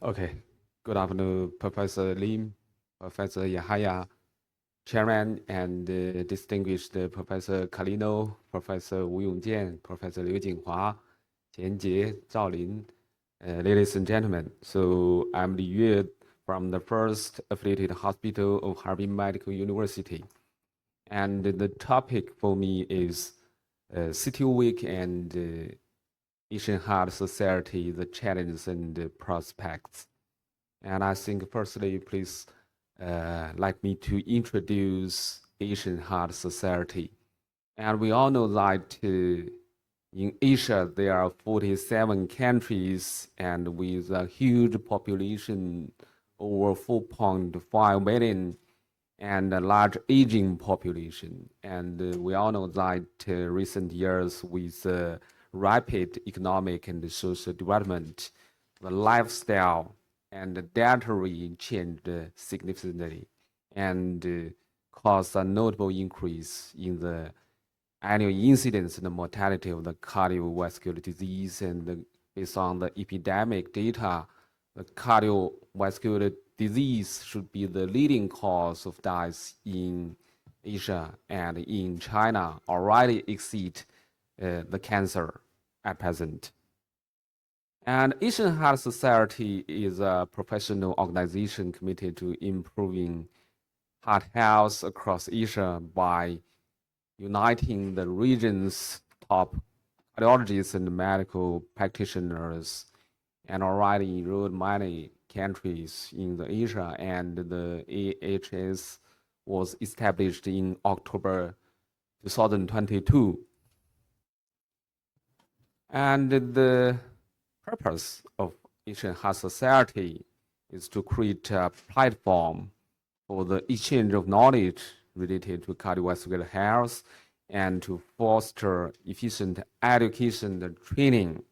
Okay. Good afternoon, Professor Lim, Professor Yahaya, Chairman, and distinguished Professor Kalino, Professor Wu Yongjian, Professor Liu Jinghua, Qian Jie, Zhao Lin, ladies and gentlemen. So I'm Li Yue from the first affiliated hospital of Harbin Medical University. And the topic for me is CTOWEEK and Asian Heart Society, the challenges and the prospects. And I think firstly, please like me to introduce Asian Heart Society. And we all know that in Asia, there are 47 countries and with a huge population, over 4.5 million, and a large aging population. And we all know that recent years with rapid economic and social development, the lifestyle and the dietary changed significantly and caused a notable increase in the annual incidence and the mortality of the cardiovascular disease. And based on the epidemic data, the cardiovascular disease should be the leading cause of deaths in Asia, and in China already exceed the cancer at present. And Asian Heart Society is a professional organization committed to improving heart health across Asia by uniting the region's top cardiologists and medical practitioners, and already enrolled many countries in the Asia. And the AHS was established in October 2022. And the purpose of Asian Heart Society is to create a platform for the exchange of knowledge related to cardiovascular health and to foster efficient education and training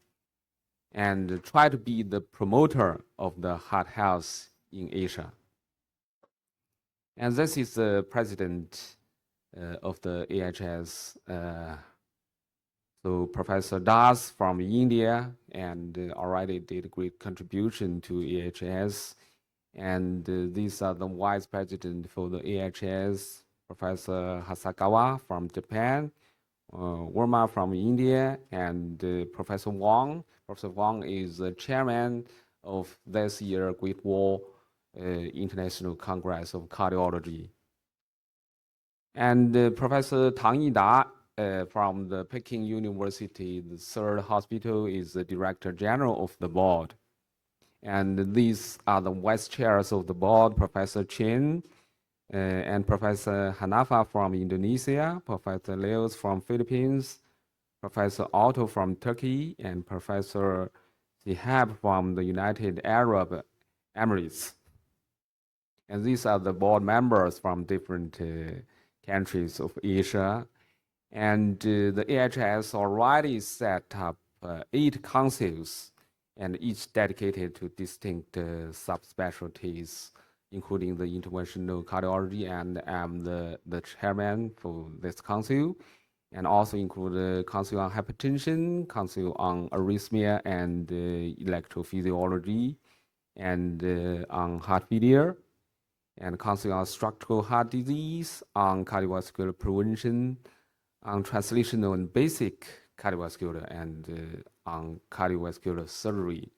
and try to be the promoter of the heart health in Asia. And this is the president of the AHS. So Professor Das from India, and already did a great contribution to AHS. And these are the vice president for the AHS, Professor Hasagawa from Japan, Verma from India, and Professor Wang. Professor Wang is the chairman of this year Great Wall International Congress of Cardiology. And Professor Tang Yida from the Peking University, the third hospital, is the director general of the board. And these are the vice chairs of the board, Professor Chen and Professor Hanafa from Indonesia, Professor Leos from Philippines, Professor Otto from Turkey, and Professor Zihab from the United Arab Emirates. And these are the board members from different countries of Asia. And the AHS already set up 8 councils, and each dedicated to distinct subspecialties, including the interventional cardiology, and I'm the chairman for this council, and also include the council on hypertension, council on arrhythmia and electrophysiology, and on heart failure, and council on structural heart disease, on cardiovascular prevention, on translational and basic cardiovascular, and on cardiovascular surgery.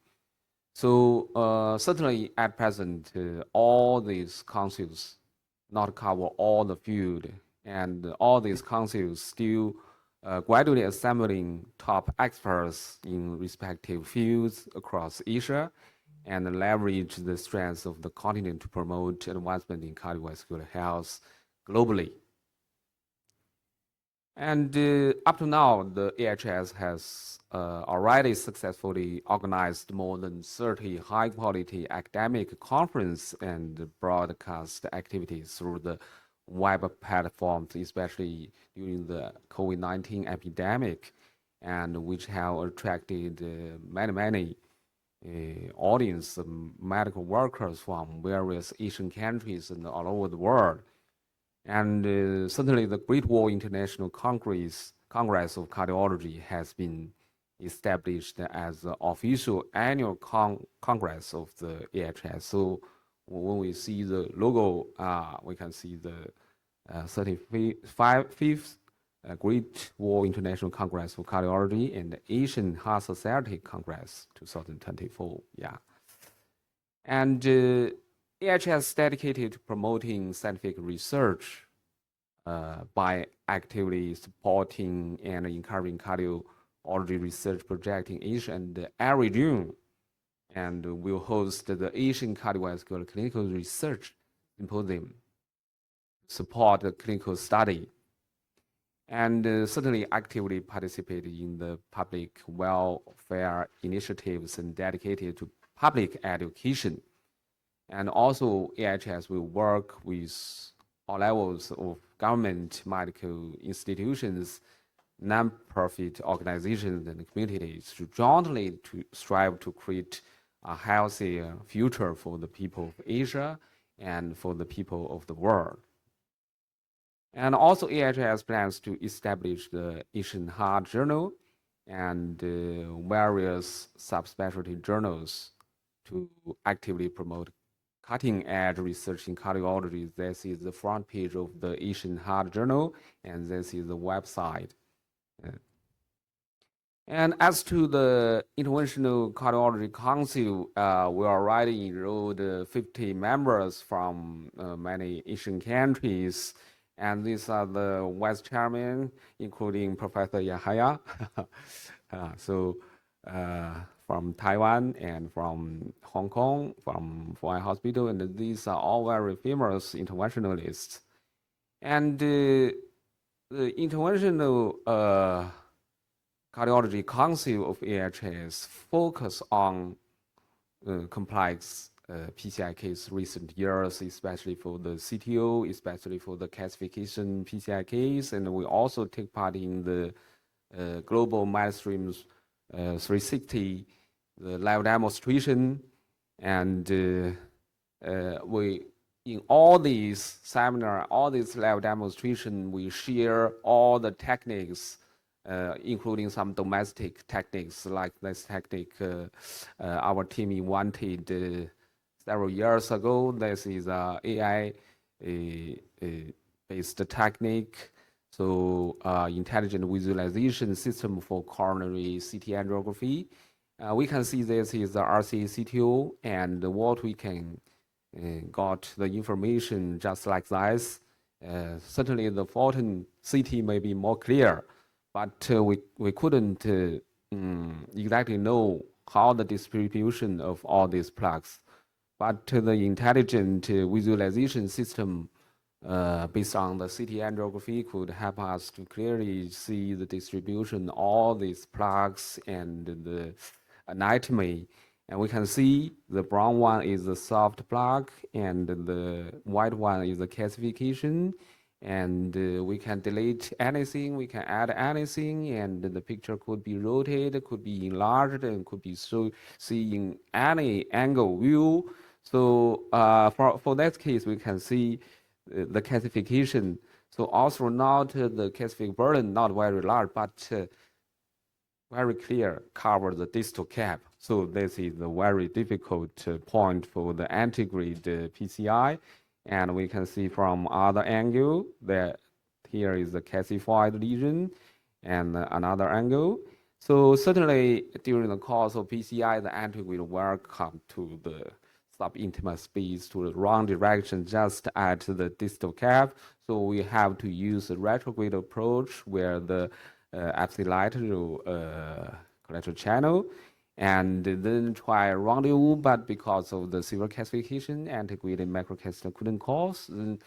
So certainly at present, all these councils not cover all the field, and all these councils still gradually assembling top experts in respective fields across Asia, and leverage the strengths of the continent to promote advancement in cardiovascular health globally. And up to now, the AHS has already successfully organized more than 30 high-quality academic conference and broadcast activities through the web platforms, especially during the COVID-19 epidemic, and which have attracted many audience, medical workers from various Asian countries and all over the world. And certainly the Great Wall International Congress of Cardiology has been established as the official annual congress of the AHS. So when we see the logo, we can see the 35th Great Wall International Congress for Cardiology and the Asian Heart Society Congress 2024. Yeah. And AHS dedicated to promoting scientific research by actively supporting and encouraging cardiology research projects in Asia and every June. And will host the Asian Cardiovascular Clinical Research Symposium, support the clinical study, and certainly actively participate in the public welfare initiatives and dedicated to public education. And also AHS will work with all levels of government, medical institutions, non-profit organizations and communities to jointly strive to create a healthier future for the people of Asia and for the people of the world. And also AHS plans to establish the Asian Heart Journal and various subspecialty journals to actively promote cutting-edge research in cardiology. This is the front page of the Asian Heart Journal, and this is the website. And as to the Interventional Cardiology Council, we already enrolled 50 members from many Asian countries. And these are the vice chairmen, including Professor Yahaya. From Taiwan and from Hong Kong, from Fuai Hospital, and these are all very famous interventionalists. And the Interventional Cardiology Council of AHS focus on complex PCI case recent years, especially for the CTO, especially for the classification PCI case, and we also take part in the global mainstream 360, the live demonstration, and we in all these seminar, all these live demonstration, we share all the techniques, including some domestic techniques like this technique our team invented several years ago. This is a AI based technique. So intelligent visualization system for coronary CT angiography. We can see this is the RCA CTO, and what we can got the information just like this. Certainly the photon CT may be more clear, but we couldn't exactly know how the distribution of all these plaques. But the intelligent visualization system based on the CT angiography could help us to clearly see the distribution of all these plaques and the anatomy. And we can see the brown one is the soft plaque and the white one is the calcification. And we can delete anything, we can add anything, and the picture could be rotated, could be enlarged, and could be see in any angle view. So for that case, we can see the calcification. So also not the calcific burden, not very large, but very clear, cover the distal cap. So this is a very difficult point for the antegrade PCI. And we can see from other angle that here is the calcified lesion and another angle. So certainly during the course of PCI, the antegrade will come to the subintimal space to the wrong direction just at the distal cap. So we have to use a retrograde approach where the ipsilateral collateral channel, and then try rendezvous, but because of the severe calcification, antegrade and macrocalcification couldn't cause, then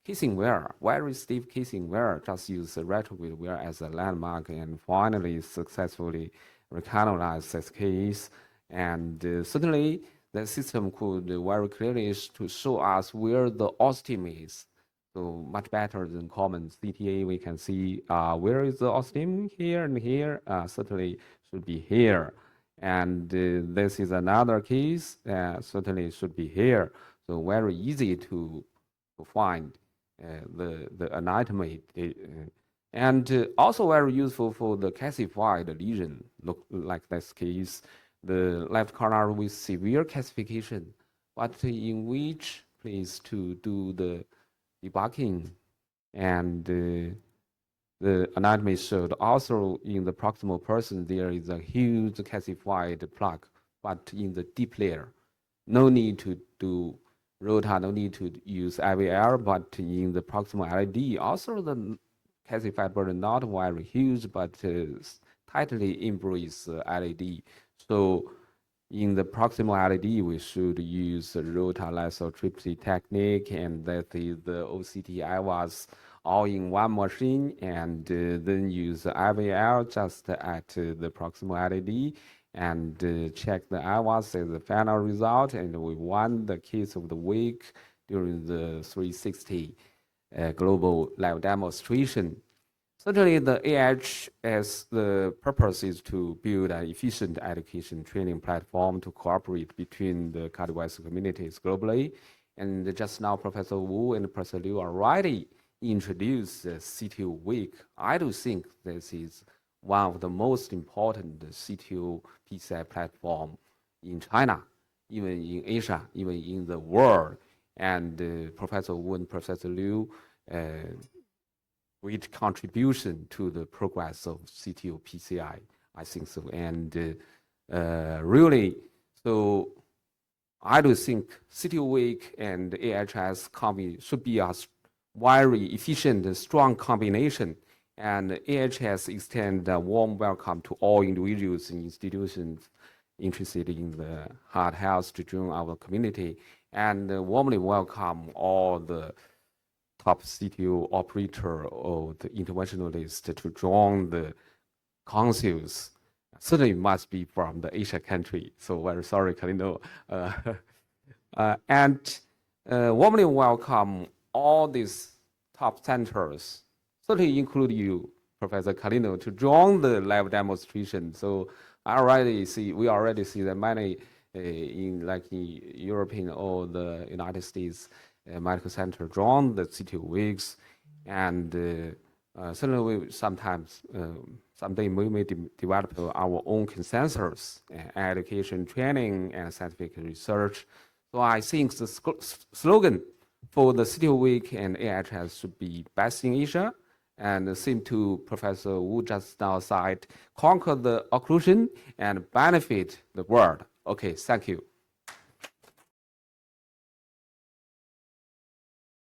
casing wear, very stiff casing wear, just use the retrograde wear as a landmark, and finally successfully recanalize this case. And certainly the system could very clearly to show us where the ostium is. So much better than common CTA, we can see where is the ostium here and here, certainly should be here. And this is another case, certainly should be here. So very easy to find the anatomy And also very useful for the calcified lesion, look like this case, the left corner with severe calcification, but in which place to do the debugging, and the anatomy showed also in the proximal person there is a huge calcified plaque, but in the deep layer. No need to do rota, no need to use IVL, but in the proximal LED, also the calcified burden not very huge, but tightly embrace LED. So in the proximal LED, we should use the rota lithotripsy technique, and that is the OCT IVAS all in one machine, and then use the IVL just at the proximal LED, and check the IVAS as the final result, and we won the case of the week during the 360 global live demonstration. Certainly, the AHS, the purpose is to build an efficient education training platform to cooperate between the cardiovascular communities globally. And just now, Professor Wu and Professor Liu already introduced the CTOWEEK. I do think this is one of the most important CTO PCI platform in China, even in Asia, even in the world. And Professor Wu and Professor Liu great contribution to the progress of CTO PCI, I think so. And really, so I do think CTOWEEK and AHS should be a very efficient and strong combination. And AHS extend a warm welcome to all individuals and institutions interested in the heart health to join our community, and warmly welcome all the top CTO operator or the interventionalist to join the councils. Certainly must be from the Asia country. So very sorry, Kalino. And warmly welcome all these top centers, certainly include you, Professor Kalino, to join the live demonstration. So we already see that many in European or the United States medical center join the CTOWEEKs, and certainly we sometimes someday we may develop our own consensus, education training, and scientific research. So I think the slogan for the CTOWEEK and AHS should be best in Asia, and same to Professor Wu just now said, conquer the occlusion and benefit the world. Okay, thank you.